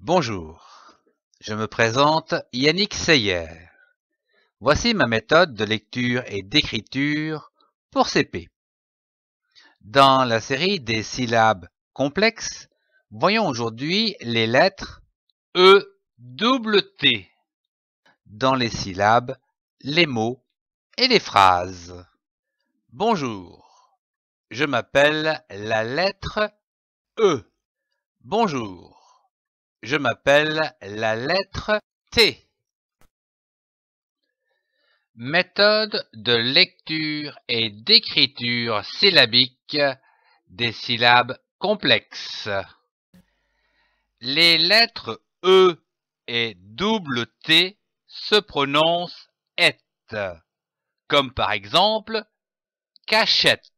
Bonjour, je me présente Yannick Seyer. Voici ma méthode de lecture et d'écriture pour CP. Dans la série des syllabes complexes, voyons aujourd'hui les lettres E, T. Dans les syllabes, les mots et les phrases. Bonjour, je m'appelle la lettre E. Bonjour, je m'appelle la lettre T. Méthode de lecture et d'écriture syllabique des syllabes complexes. Les lettres E et T se prononcent ET, comme par exemple cachette.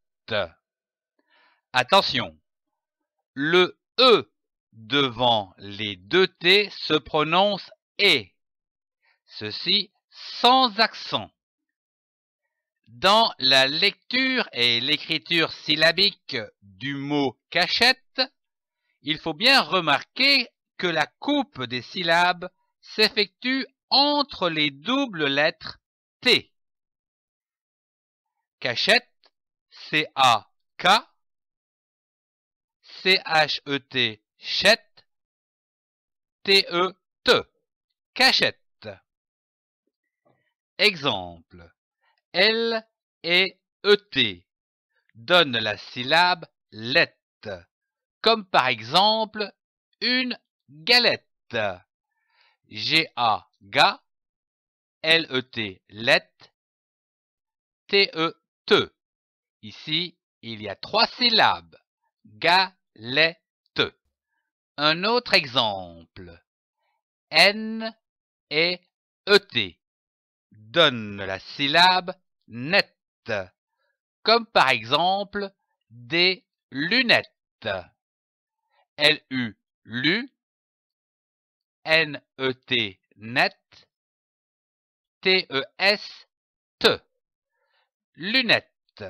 Attention, le E devant les deux T se prononce E, ceci sans accent. Dans la lecture et l'écriture syllabique du mot cachette, il faut bien remarquer que la coupe des syllabes s'effectue entre les doubles lettres T. Cachette, C-A-K, C-H-E-T, chette, T-E-T, cachette. Exemple, L et E-T donnent la syllabe lette, comme par exemple une galette. G-A, ga, L-E-T, lette, T-E-T. Ici, il y a trois syllabes. Galette. Un autre exemple. N et E-T donnent la syllabe nette, comme par exemple des lunettes. L-U, lu, N-E-T, net, T-E-S, T, lunettes.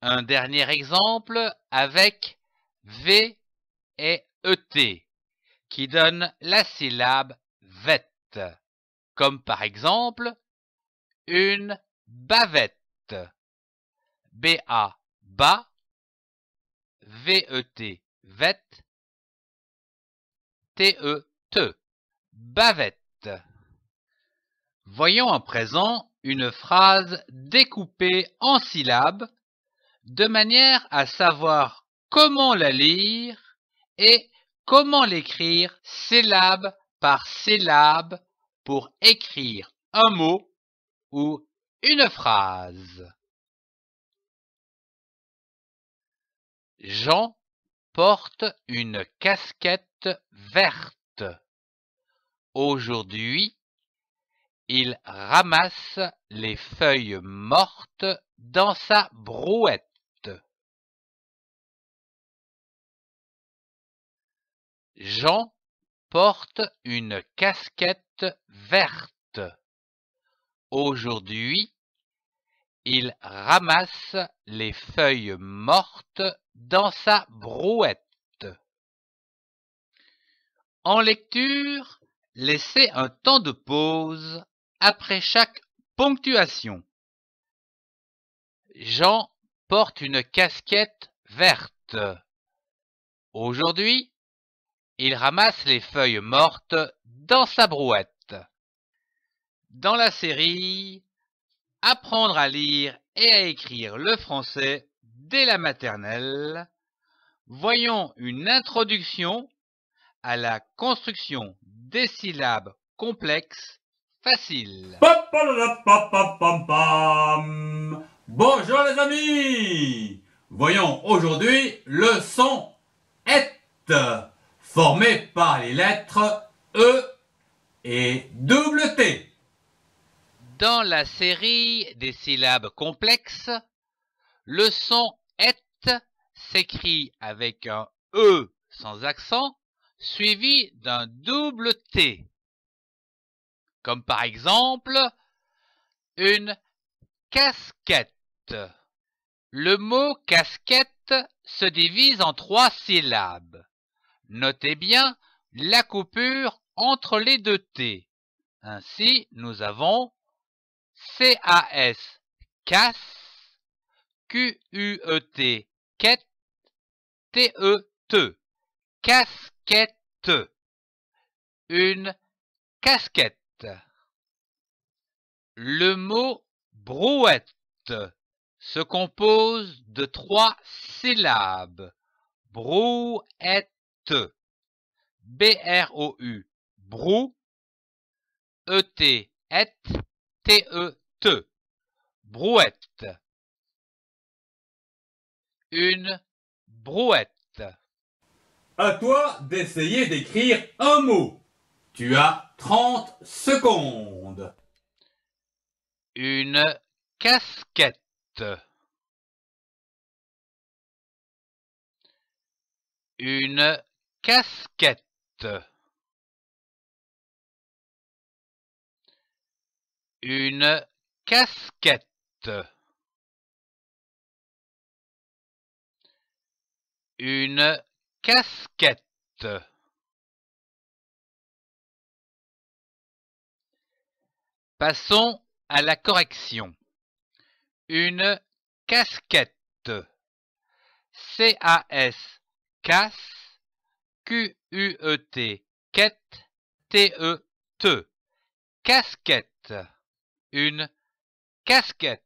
Un dernier exemple avec V et E-T, qui donnent la syllabe vette, comme par exemple une bavette. B-A, ba, V-E-T, vette, T-E-T, bavette. Voyons à présent une phrase découpée en syllabes, de manière à savoir comment la lire et comment l'écrire syllabe par syllabe pour écrire un mot ou une phrase. Jean porte une casquette verte. Aujourd'hui, il ramasse les feuilles mortes dans sa brouette. Jean porte une casquette verte. Aujourd'hui, il ramasse les feuilles mortes dans sa brouette. En lecture, laissez un temps de pause après chaque ponctuation. Jean porte une casquette verte. Aujourd'hui, il ramasse les feuilles mortes dans sa brouette. Dans la série Apprendre à lire et à écrire le français dès la maternelle, voyons une introduction à la construction des syllabes complexes faciles. Bonjour les amis. Voyons aujourd'hui le son ET, formé par les lettres E et T. Dans la série des syllabes complexes, le son ET s'écrit avec un E sans accent, suivi d'un double T. Comme par exemple, une casquette. Le mot casquette se divise en trois syllabes. Notez bien la coupure entre les deux T. Ainsi, nous avons CAS, casse, QUET, quête, TET, casquette, une casquette. Le mot brouette se compose de 3 syllabes. Brouette, B-R-O-U, brou, E-T, et, T-E-T, brouette. Une brouette. À toi d'essayer d'écrire un mot. Tu as 30 secondes. Une casquette. Une casquette. Une casquette. Une casquette. Passons à la correction. Une casquette. C-A-S, casse, Q-U-E-T, quête, T-E-T, casquette. Une casquette.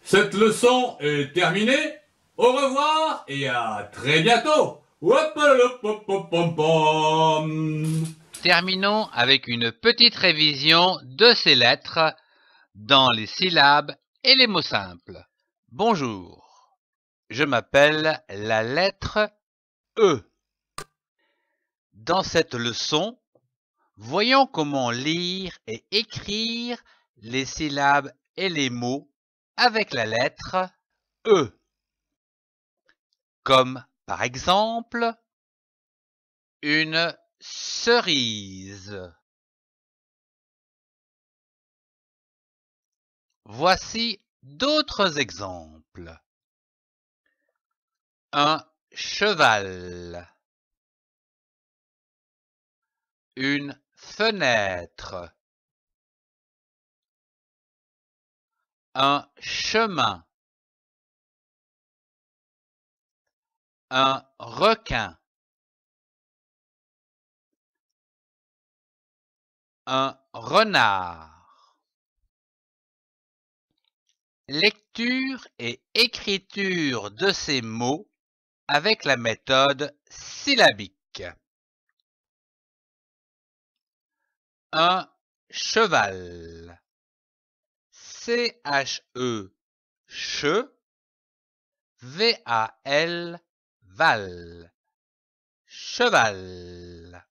Cette leçon est terminée. Au revoir et à très bientôt. Terminons avec une petite révision de ces lettres dans les syllabes et les mots simples. Bonjour, je m'appelle la lettre E. Dans cette leçon, voyons comment lire et écrire les syllabes et les mots avec la lettre E. Comme par exemple, une cerise. Voici d'autres exemples. Un cheval. Une fenêtre. Un chemin. Un requin. Un renard. Lecture et écriture de ces mots avec la méthode syllabique. Un cheval. C-H-E, che, V-A-L, val, cheval.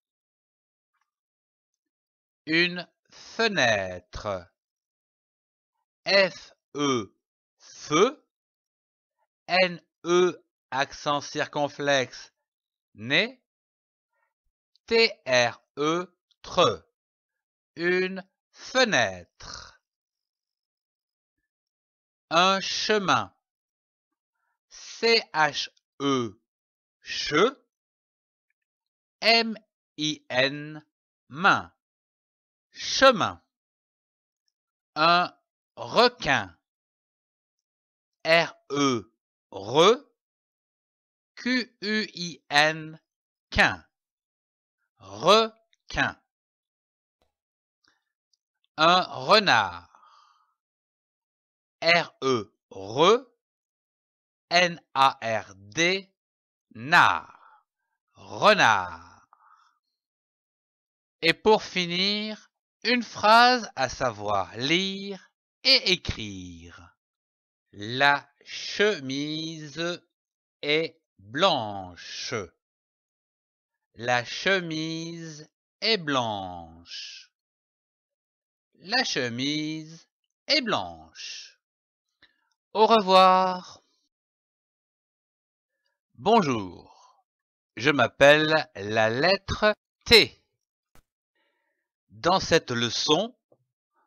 Une fenêtre. F-E, feu, N-E, accent circonflexe, né, T-R-E, tre. Une fenêtre. Un chemin. C-H-E, che, M-I-N, main, chemin. Un requin. R-E, re, Q-U-I-N, quin, requin. Un renard. R-E, re, N-A-R-D, nard, renard. Et pour finir, une phrase à savoir lire et écrire. La chemise est blanche. La chemise est blanche. La chemise est blanche. Au revoir. Bonjour, je m'appelle la lettre T. Dans cette leçon,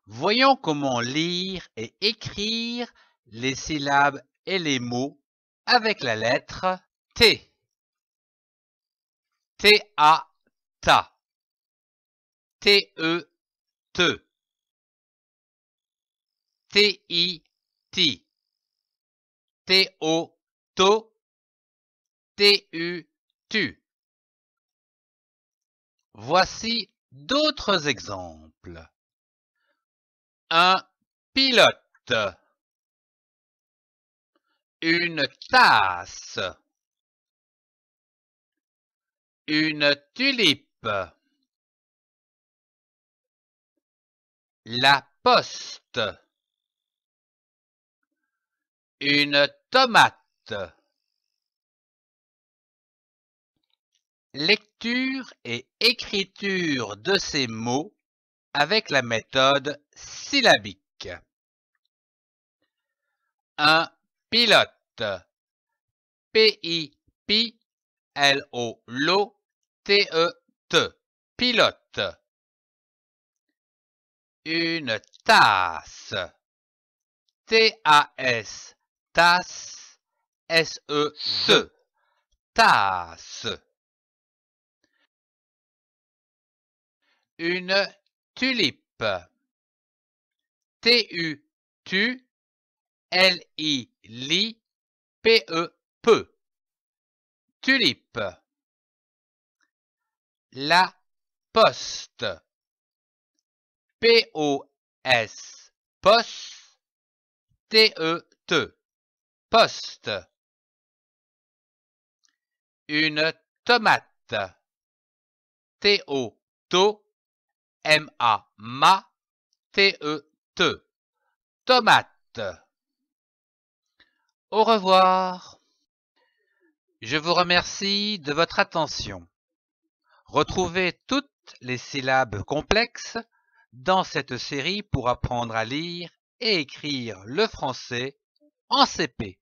voyons comment lire et écrire les syllabes et les mots avec la lettre T. ta, ta, te, te, ti, ti, to, to, tu. Voici d'autres exemples. Un pilote, une tasse, une tulipe, la poste, une tomate. Lecture et écriture de ces mots avec la méthode syllabique. Un pilote, P-I-P-L-O-T-E-T, pilote. Une tasse, T-A-S, tasse, S-E-C, tasse. Une tulipe, T-U-L-I-P-E-P, tulipe. La poste, P-O-S, poste, T-E-T, poste. Une tomate, T-O-To, M-A, ma, T-E-T, tomate. Au revoir. Je vous remercie de votre attention. Retrouvez toutes les syllabes complexes dans cette série pour apprendre à lire et écrire le français en CP.